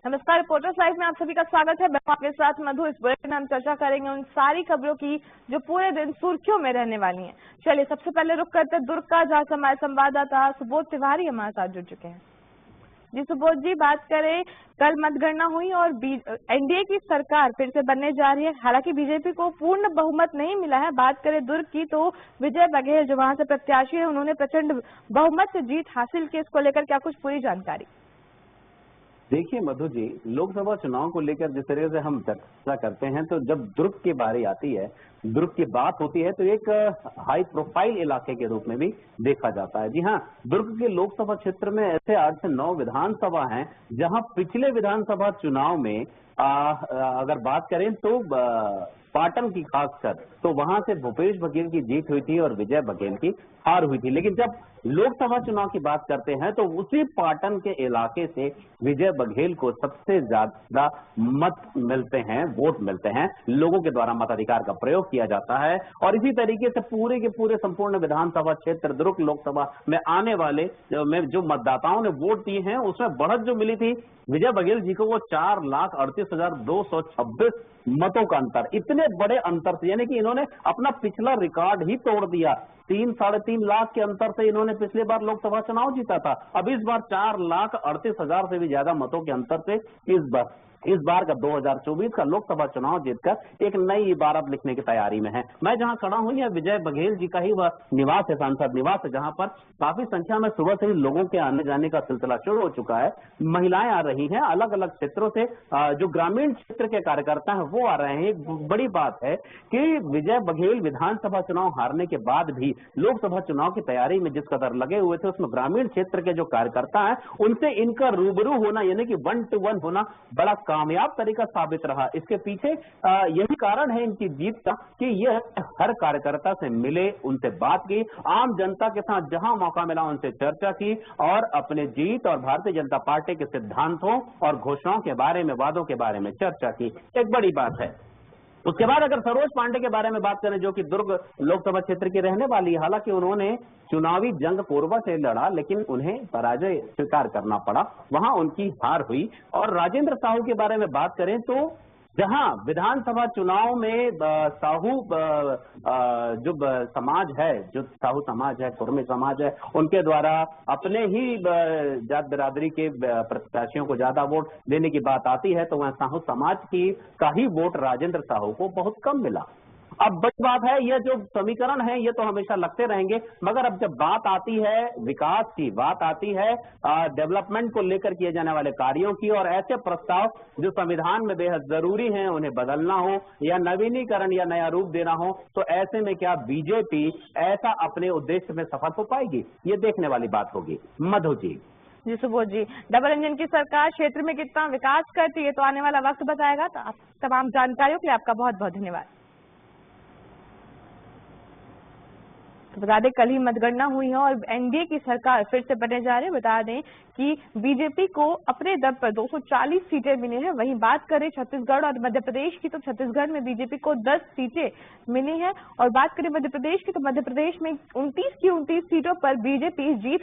नमस्कार, reporters live में आप सभी का स्वागत है। मैं आपके साथ मधु। इस बुलेटिन में हम चर्चा करेंगे उन सारी खबरों की जो पूरे दिन सुर्खियों में रहने वाली हैं। चलिए सबसे पहले रुक करते दुर्ग का, जहां से हमारे संवाददाता सुबोध तिवारी हमारे साथ जुड़ चुके हैं। जी सुबोध जी, बात करें, कल मतगणना हुई और एनडीए की सरकार फिर से बनने जा रही है। हालांकि बीजेपी को पूर्ण बहुमत नहीं मिला है। बात करें दुर्ग की तो विजय बघेल जो वहां से प्रत्याशी है, उन्होंने प्रचंड बहुमत से जीत हासिल की। इसको लेकर क्या कुछ पूरी जानकारी? देखिए मधु जी, लोकसभा चुनाव को लेकर जिस तरह से हम चर्चा करते हैं, तो जब दुर्ग की बारी आती है, दुर्ग की बात होती है, तो एक हाई प्रोफाइल इलाके के रूप में भी देखा जाता है। जी हाँ, दुर्ग के लोकसभा क्षेत्र में ऐसे 8 से 9 विधानसभा हैं जहां पिछले विधानसभा चुनाव में अगर बात करें तो पाटन की खासकर, तो वहां से भूपेश बघेल की जीत हुई थी और विजय बघेल की हार हुई थी। लेकिन जब लोकसभा चुनाव की बात करते हैं तो उसी पाटन के इलाके से विजय बघेल को सबसे ज्यादा मत मिलते हैं, वोट मिलते हैं। लोगों के द्वारा मताधिकार का प्रयोग किया जाता है और इसी तरीके से पूरे के पूरे संपूर्ण विधानसभा क्षेत्र दुर्ग लोकसभा में आने वाले में जो मतदाताओं ने वोट दिए हैं, उसमें बढ़त जो मिली थी विजय बघेल जी को, वो 4,38,226 मतों का अंतर। इतने बड़े अंतर से, यानी कि इन्होंने अपना पिछला रिकॉर्ड ही तोड़ दिया। 3-3.5 लाख के अंतर से इन्होंने पिछले बार लोकसभा चुनाव जीता था। अब इस बार 4,38,000 से भी ज्यादा मतों के अंतर से इस बार का 2024 का लोकसभा चुनाव जीतकर एक नई इबारत लिखने की तैयारी में है। मैं जहां खड़ा हूं, यह विजय बघेल जी का ही वह निवास है, सांसद निवास है, जहां पर काफी संख्या में सुबह से ही लोगों के आने जाने का सिलसिला शुरू हो चुका है। महिलाएं आ रही हैं, अलग अलग क्षेत्रों से जो ग्रामीण क्षेत्र के कार्यकर्ता हैं वो आ रहे हैं। एक बड़ी बात है कि विजय बघेल विधानसभा चुनाव हारने के बाद भी लोकसभा चुनाव की तैयारी में जिस कदर लगे हुए थे, उसमें ग्रामीण क्षेत्र के जो कार्यकर्ता हैं उनसे इनका रूबरू होना, यानी कि 1 to 1 होना बड़ा कामयाब तरीका साबित रहा। इसके पीछे यही कारण है इनकी जीत का कि यह हर कार्यकर्ता से मिले, उनसे बात की, आम जनता के साथ जहां मौका मिला उनसे चर्चा की और अपने जीत और भारतीय जनता पार्टी के सिद्धांतों और घोषणाओं के बारे में, वादों के बारे में चर्चा की। एक बड़ी बात है। उसके बाद अगर सरोज पांडे के बारे में बात करें, जो कि दुर्ग लोकसभा क्षेत्र की रहने वाली है, हालांकि उन्होंने चुनावी जंग कोरबा से लड़ा, लेकिन उन्हें पराजय स्वीकार करना पड़ा, वहां उनकी हार हुई। और राजेंद्र साहू के बारे में बात करें तो जहां विधानसभा चुनाव में साहू जो समाज है, जो साहू समाज है, कुर्मी समाज है, उनके द्वारा अपने ही जात बिरादरी के प्रत्याशियों को ज्यादा वोट देने की बात आती है, तो वह साहू समाज का ही वोट राजेंद्र साहू को बहुत कम मिला। अब बड़ी बात है, ये जो समीकरण है ये तो हमेशा लगते रहेंगे, मगर अब जब बात आती है विकास की, बात आती है डेवलपमेंट को लेकर किए जाने वाले कार्यों की, और ऐसे प्रस्ताव जो संविधान में बेहद जरूरी हैं उन्हें बदलना हो या नवीनीकरण या नया रूप देना हो, तो ऐसे में क्या बीजेपी ऐसा अपने उद्देश्य में सफल हो पाएगी? ये देखने वाली बात होगी। मधु जी। जी सुबोध जी, डबल इंजन की सरकार क्षेत्र में कितना विकास करती है तो आने वाला वक्त बताएगा। तो आप तमाम जानकारियों के लिए आपका बहुत बहुत धन्यवाद। तो बता दें, कल ही मतगणना हुई है और एनडीए की सरकार फिर से बनने जा रही है। बता दें कि बीजेपी को अपने दम पर 240 सीटें मिली हैं। वहीं बात करें छत्तीसगढ़ और मध्य प्रदेश की, तो छत्तीसगढ़ में बीजेपी को 10 सीटें मिली हैं और बात करें मध्य प्रदेश की, तो मध्य प्रदेश में 29 की 29 सीटों पर बीजेपी जीत